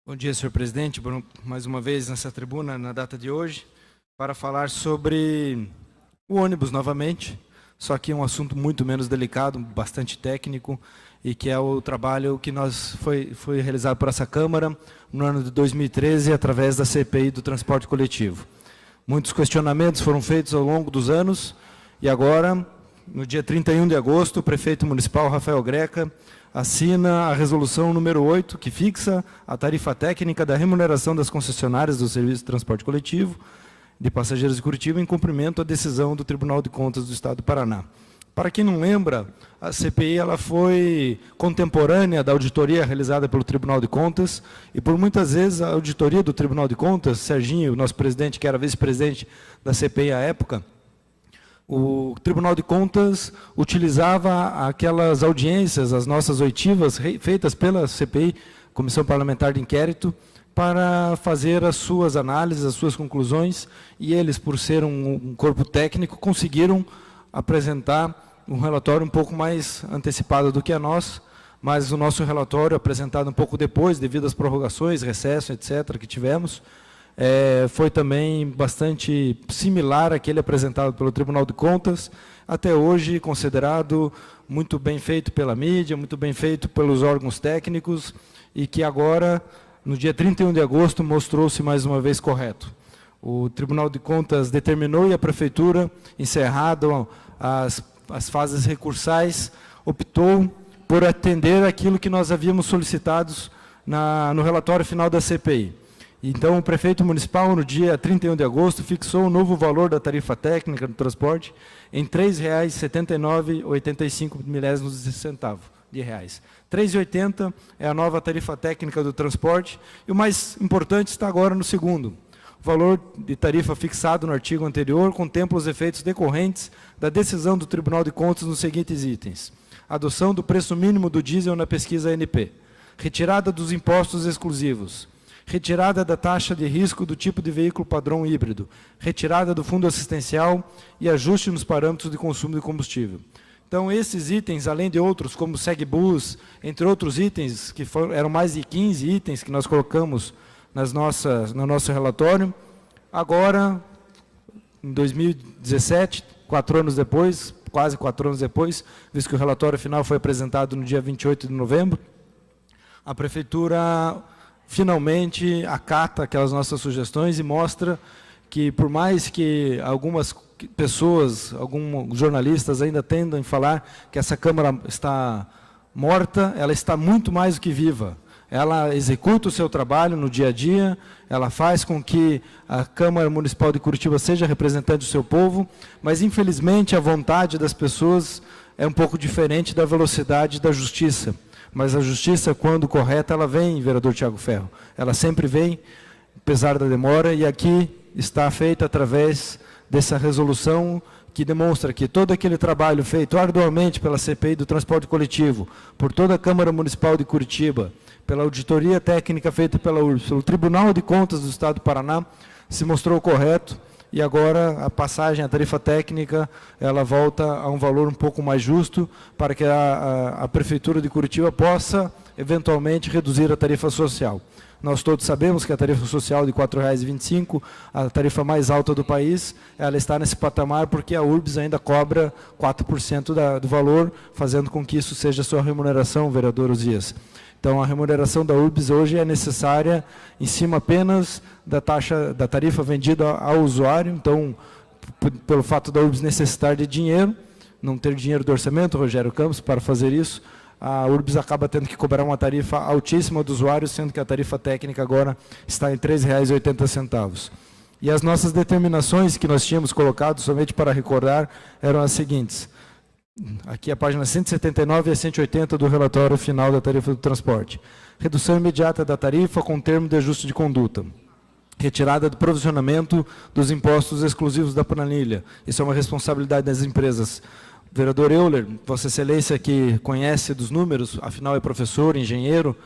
Bom dia, senhor presidente. Mais uma vez nessa tribuna, na data de hoje, para falar sobre o ônibus novamente, só que é um assunto muito menos delicado, bastante técnico, e que é o trabalho que foi realizado por essa Câmara no ano de 2013, através da CPI do transporte coletivo. Muitos questionamentos foram feitos ao longo dos anos, e agora, no dia 31 de agosto, o prefeito municipal, Rafael Greca, assina a resolução número 8, que fixa a tarifa técnica da remuneração das concessionárias do serviço de transporte coletivo de passageiros de Curitiba, em cumprimento à decisão do Tribunal de Contas do Estado do Paraná. Para quem não lembra, a CPI ela foi contemporânea da auditoria realizada pelo Tribunal de Contas, e por muitas vezes a auditoria do Tribunal de Contas, Serginho, nosso presidente, que era vice-presidente da CPI à época, o Tribunal de Contas utilizava aquelas audiências, as nossas oitivas, feitas pela CPI, Comissão Parlamentar de Inquérito, para fazer as suas análises, as suas conclusões, e eles, por ser um corpo técnico, conseguiram apresentar um relatório um pouco mais antecipado do que a nós, mas o nosso relatório, apresentado um pouco depois, devido às prorrogações, recesso, etc., que tivemos, foi também bastante similar àquele apresentado pelo Tribunal de Contas, até hoje considerado muito bem feito pela mídia, muito bem feito pelos órgãos técnicos, e que agora, no dia 31 de agosto, mostrou-se mais uma vez correto. O Tribunal de Contas determinou, e a Prefeitura, encerrado as fases recursais, optou por atender aquilo que nós havíamos solicitado no relatório final da CPI. Então, o prefeito municipal, no dia 31 de agosto, fixou o novo valor da tarifa técnica do transporte em R$ 3,79,85 de reais. R$ 3,80 é a nova tarifa técnica do transporte, e o mais importante está agora no segundo. O valor de tarifa fixado no artigo anterior contempla os efeitos decorrentes da decisão do Tribunal de Contas nos seguintes itens: adoção do preço mínimo do diesel na pesquisa ANP, retirada dos impostos exclusivos, retirada da taxa de risco do tipo de veículo padrão híbrido, retirada do fundo assistencial e ajuste nos parâmetros de consumo de combustível. Então, esses itens, além de outros, como SegBus, entre outros itens, que eram mais de 15 itens que nós colocamos no nosso relatório, agora, em 2017, 4 anos depois, quase 4 anos depois, visto que o relatório final foi apresentado no dia 28 de novembro, a Prefeitura finalmente acata aquelas nossas sugestões e mostra que, por mais que algumas pessoas, alguns jornalistas ainda tendam a falar que essa Câmara está morta, ela está muito mais do que viva. Ela executa o seu trabalho no dia a dia, ela faz com que a Câmara Municipal de Curitiba seja representante do seu povo, mas, infelizmente, a vontade das pessoas é um pouco diferente da velocidade da justiça. Mas a justiça, quando correta, ela vem, vereador Tiago Ferro. Ela sempre vem, apesar da demora, e aqui está feita através dessa resolução que demonstra que todo aquele trabalho feito arduamente pela CPI do transporte coletivo, por toda a Câmara Municipal de Curitiba, pela auditoria técnica feita pela URBS, pelo Tribunal de Contas do Estado do Paraná, se mostrou correto. E agora a passagem, a tarifa técnica, ela volta a um valor um pouco mais justo, para que a Prefeitura de Curitiba possa, eventualmente, reduzir a tarifa social. Nós todos sabemos que a tarifa social de R$ 4,25, a tarifa mais alta do país, ela está nesse patamar porque a URBS ainda cobra 4% do valor, fazendo com que isso seja a sua remuneração, vereador Uzias. Então, a remuneração da URBS hoje é necessária em cima apenas da tarifa vendida ao usuário. Então, pelo fato da URBS necessitar de dinheiro, não ter dinheiro do orçamento, Rogério Campos, para fazer isso, a URBS acaba tendo que cobrar uma tarifa altíssima do usuário, sendo que a tarifa técnica agora está em R$ 3,80. E as nossas determinações que nós tínhamos colocado, somente para recordar, eram as seguintes. Aqui a página 179 e 180 do relatório final da tarifa do transporte. Redução imediata da tarifa com termo de ajuste de conduta. Retirada do provisionamento dos impostos exclusivos da planilha. Isso é uma responsabilidade das empresas. Vereador Euler, Vossa Excelência, que conhece dos números, afinal é professor, engenheiro,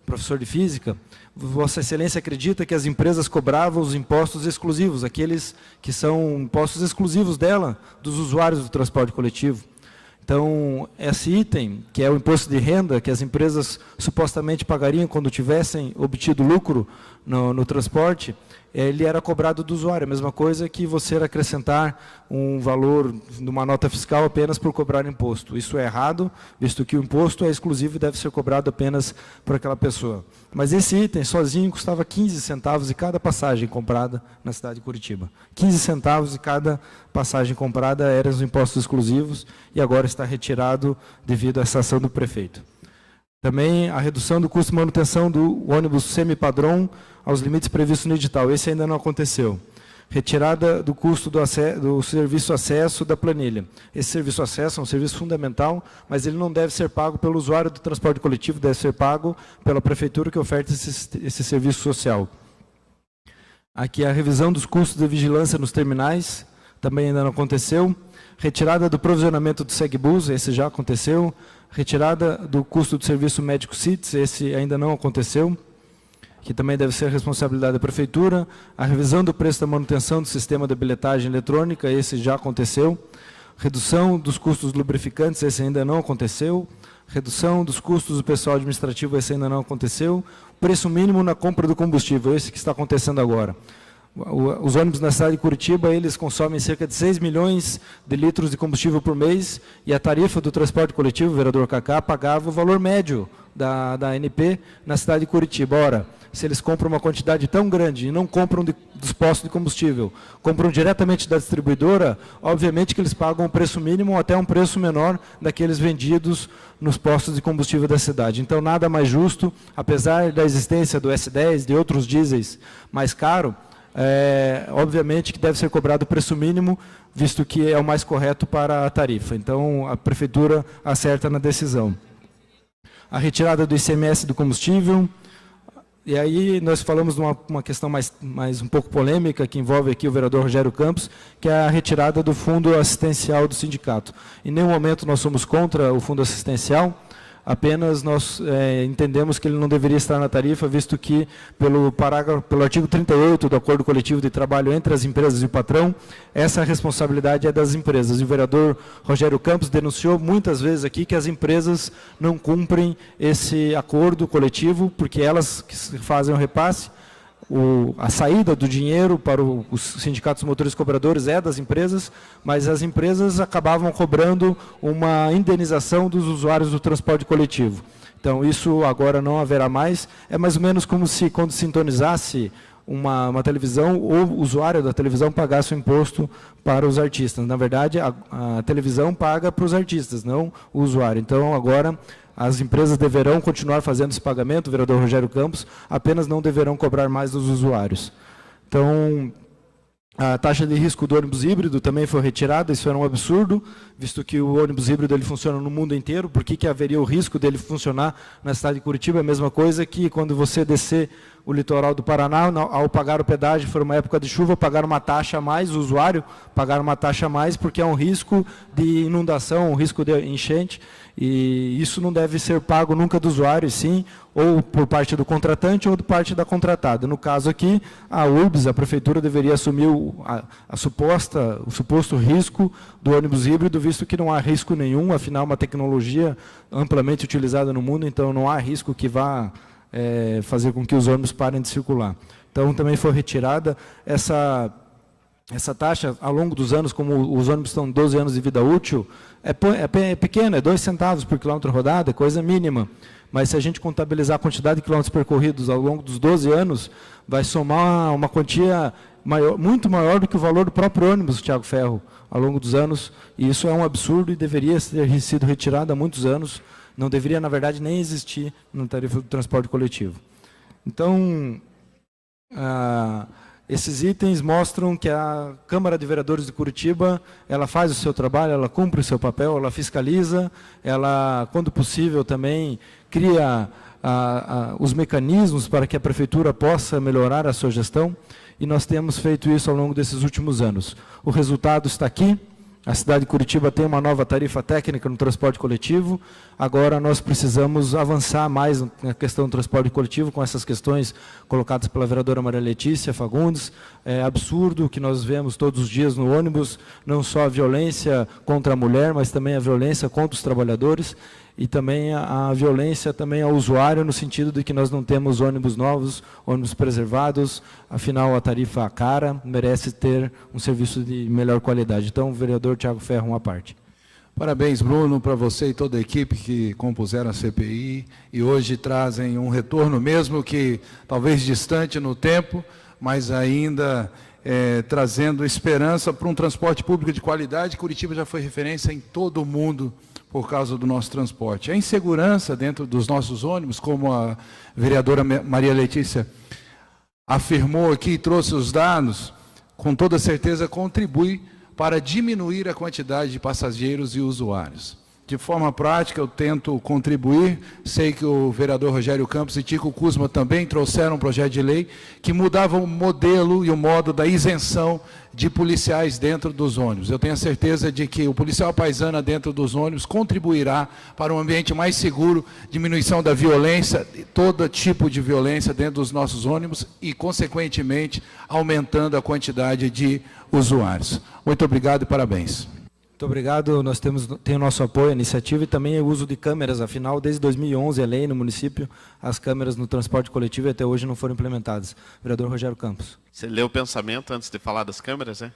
professor de física, Vossa Excelência acredita que as empresas cobravam os impostos exclusivos, aqueles que são impostos exclusivos dela, dos usuários do transporte coletivo. Então, esse item, que é o imposto de renda, que as empresas supostamente pagariam quando tivessem obtido lucro no transporte, ele era cobrado do usuário. A mesma coisa que você acrescentar um valor numa nota fiscal apenas por cobrar imposto. Isso é errado, visto que o imposto é exclusivo e deve ser cobrado apenas por aquela pessoa. Mas esse item, sozinho, custava 15 centavos de cada passagem comprada na cidade de Curitiba. 15 centavos de cada passagem comprada eram os impostos exclusivos e agora está retirado devido a essa ação do prefeito. Também a redução do custo de manutenção do ônibus semi-padrão aos limites previstos no edital. Esse ainda não aconteceu. Retirada do custo do serviço acesso da planilha. Esse serviço acesso é um serviço fundamental, mas ele não deve ser pago pelo usuário do transporte coletivo, deve ser pago pela prefeitura que oferta esse serviço social. Aqui a revisão dos custos de vigilância nos terminais, também ainda não aconteceu. Retirada do provisionamento do Segbus, esse já aconteceu. Retirada do custo do serviço médico CITES, esse ainda não aconteceu, que também deve ser responsabilidade da prefeitura. A revisão do preço da manutenção do sistema de bilhetagem eletrônica, esse já aconteceu. Redução dos custos lubrificantes, esse ainda não aconteceu. Redução dos custos do pessoal administrativo, esse ainda não aconteceu. Preço mínimo na compra do combustível, esse que está acontecendo agora. Os ônibus na cidade de Curitiba, eles consomem cerca de 6 milhões de litros de combustível por mês, e a tarifa do transporte coletivo, o vereador Cacá, pagava o valor médio da ANP na cidade de Curitiba. Ora, se eles compram uma quantidade tão grande e não compram dos postos de combustível, compram diretamente da distribuidora, obviamente que eles pagam um preço mínimo ou até um preço menor daqueles vendidos nos postos de combustível da cidade. Então, nada mais justo, apesar da existência do S10, de outros dieséis mais caros, obviamente que deve ser cobrado o preço mínimo, visto que é o mais correto para a tarifa. Então, a prefeitura acerta na decisão. A retirada do ICMS do combustível. E aí nós falamos de uma questão mais um pouco polêmica, que envolve aqui o vereador Rogério Campos, que é a retirada do fundo assistencial do sindicato. Em nenhum momento nós somos contra o fundo assistencial, apenas nós entendemos que ele não deveria estar na tarifa, visto que, pelo artigo 38 do Acordo Coletivo de Trabalho entre as empresas e o patrão, essa responsabilidade é das empresas. E o vereador Rogério Campos denunciou muitas vezes aqui que as empresas não cumprem esse acordo coletivo, porque elas que fazem o repasse, a saída do dinheiro para os sindicatos motores cobradores é das empresas, mas as empresas acabavam cobrando uma indenização dos usuários do transporte coletivo. Então, isso agora não haverá mais. É mais ou menos como se, quando sintonizasse uma televisão, o usuário da televisão pagasse o imposto para os artistas. Na verdade, a televisão paga para os artistas, não o usuário. Então, agora, as empresas deverão continuar fazendo esse pagamento, o vereador Rogério Campos, apenas não deverão cobrar mais dos usuários. Então, a taxa de risco do ônibus híbrido também foi retirada, isso era um absurdo, visto que o ônibus híbrido ele funciona no mundo inteiro, por que haveria o risco dele funcionar na cidade de Curitiba? É a mesma coisa que quando você descer o litoral do Paraná, ao pagar o pedágio, for uma época de chuva, pagar uma taxa a mais, o usuário pagar uma taxa a mais, porque é um risco de inundação, um risco de enchente, e isso não deve ser pago nunca do usuário, sim, ou por parte do contratante ou por parte da contratada. No caso aqui, a URBS, a prefeitura, deveria assumir o suposto risco do ônibus híbrido, visto que não há risco nenhum, afinal, uma tecnologia amplamente utilizada no mundo, então não há risco que vá fazer com que os ônibus parem de circular. Então, também foi retirada essa taxa, ao longo dos anos, como os ônibus estão 12 anos de vida útil, é pequena, é 2 centavos por quilômetro rodado, é coisa mínima. Mas se a gente contabilizar a quantidade de quilômetros percorridos ao longo dos 12 anos, vai somar uma quantia muito maior do que o valor do próprio ônibus, Thiago Ferro, ao longo dos anos. E isso é um absurdo e deveria ter sido retirado há muitos anos. Não deveria, na verdade, nem existir na tarifa do transporte coletivo. Então, esses itens mostram que a Câmara de Vereadores de Curitiba, ela faz o seu trabalho, ela cumpre o seu papel, ela fiscaliza, ela, quando possível, também cria os mecanismos para que a Prefeitura possa melhorar a sua gestão, e nós temos feito isso ao longo desses últimos anos. O resultado está aqui, A cidade de Curitiba tem uma nova tarifa técnica no transporte coletivo. Agora nós precisamos avançar mais na questão do transporte coletivo com essas questões colocadas pela vereadora Maria Letícia Fagundes. É absurdo o que nós vemos todos os dias no ônibus, não só a violência contra a mulher, mas também a violência contra os trabalhadores e também a violência também ao usuário, no sentido de que nós não temos ônibus novos, ônibus preservados, afinal a tarifa cara, merece ter um serviço de melhor qualidade. Então, vereador Tiago Ferro, uma parte. Parabéns, Bruno, para você e toda a equipe que compuseram a CPI e hoje trazem um retorno, mesmo que talvez distante no tempo, mas ainda trazendo esperança para um transporte público de qualidade. Curitiba já foi referência em todo o mundo por causa do nosso transporte. A insegurança dentro dos nossos ônibus, como a vereadora Maria Letícia afirmou aqui e trouxe os dados, com toda certeza contribui para diminuir a quantidade de passageiros e usuários. De forma prática, eu tento contribuir. Sei que o vereador Rogério Campos e Tico Kuzma também trouxeram um projeto de lei que mudava o modelo e o modo da isenção de policiais dentro dos ônibus. Eu tenho a certeza de que o policial paisana dentro dos ônibus contribuirá para um ambiente mais seguro, diminuição da violência, todo tipo de violência dentro dos nossos ônibus e, consequentemente, aumentando a quantidade de usuários. Muito obrigado e parabéns. Muito obrigado. Nós temos o nosso apoio à iniciativa e também o uso de câmeras. Afinal, desde 2011, é lei no município, as câmeras no transporte coletivo e até hoje não foram implementadas. Vereador Rogério Campos. Você leu o pensamento antes de falar das câmeras, né?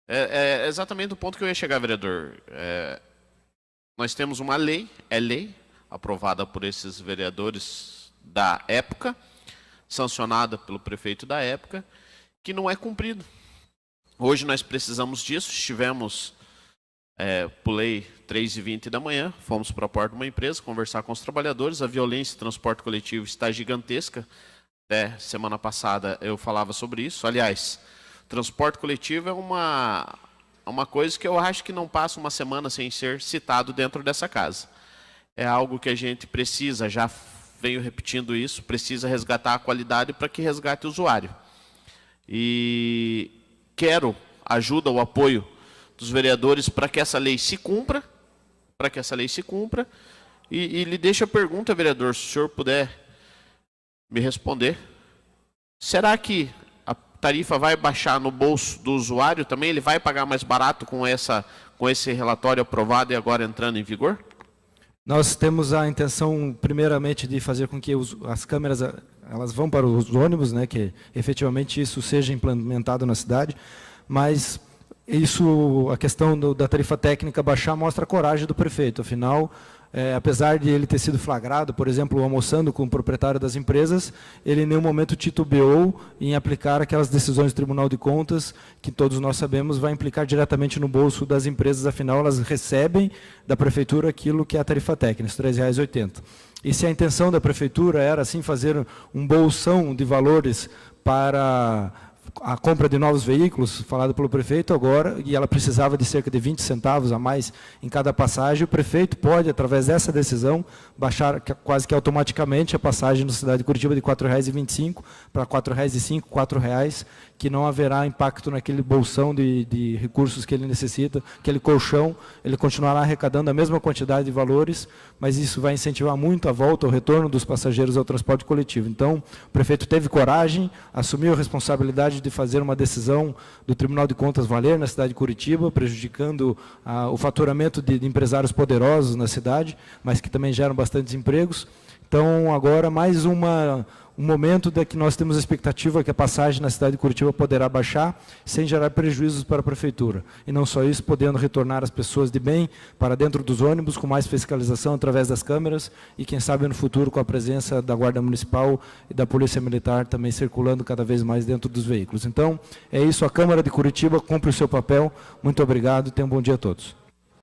É exatamente o ponto que eu ia chegar, vereador. Nós temos uma lei, aprovada por esses vereadores da época, sancionada pelo prefeito da época, que não é cumprido. Hoje nós precisamos disso, pulei 3h20 da manhã, fomos para a porta de uma empresa conversar com os trabalhadores, a violência em transporte coletivo está gigantesca, até semana passada eu falava sobre isso. Aliás, transporte coletivo é uma coisa que eu acho que não passa uma semana sem ser citado dentro dessa casa. É algo que a gente precisa, já venho repetindo isso, precisa resgatar a qualidade para que resgate o usuário. E quero ajuda, o apoio dos vereadores para que essa lei se cumpra, e lhe deixo a pergunta, vereador, se o senhor puder me responder. Será que a tarifa vai baixar no bolso do usuário também? Ele vai pagar mais barato com esse relatório aprovado e agora entrando em vigor? Nós temos a intenção, primeiramente, de fazer com que as câmeras elas vão para os ônibus, né, que efetivamente isso seja implementado na cidade, mas isso, a questão da tarifa técnica baixar mostra a coragem do prefeito. Afinal, apesar de ele ter sido flagrado, por exemplo, almoçando com o proprietário das empresas, ele em nenhum momento titubeou em aplicar aquelas decisões do Tribunal de Contas, que todos nós sabemos vai implicar diretamente no bolso das empresas, afinal elas recebem da prefeitura aquilo que é a tarifa técnica, R$ 3,80. E se a intenção da prefeitura era assim fazer um bolsão de valores para a compra de novos veículos, falado pelo prefeito agora, e ela precisava de cerca de 20 centavos a mais em cada passagem, o prefeito pode, através dessa decisão, baixar quase que automaticamente a passagem na cidade de Curitiba de R$ 4,25 para R$ 4,05, R$ 4,00, que não haverá impacto naquele bolsão de recursos que ele necessita, aquele colchão, ele continuará arrecadando a mesma quantidade de valores, mas isso vai incentivar muito a volta, o retorno dos passageiros ao transporte coletivo. Então, o prefeito teve coragem, assumiu a responsabilidade de fazer uma decisão do Tribunal de Contas valer na cidade de Curitiba, prejudicando o faturamento de empresários poderosos na cidade, mas que também geram bastantes empregos. Então, agora, mais um momento de que nós temos a expectativa que a passagem na cidade de Curitiba poderá baixar, sem gerar prejuízos para a prefeitura. E não só isso, podendo retornar as pessoas de bem para dentro dos ônibus, com mais fiscalização através das câmeras, e quem sabe no futuro com a presença da Guarda Municipal e da Polícia Militar também circulando cada vez mais dentro dos veículos. Então, é isso, a Câmara de Curitiba cumpre o seu papel. Muito obrigado e tenham um bom dia a todos.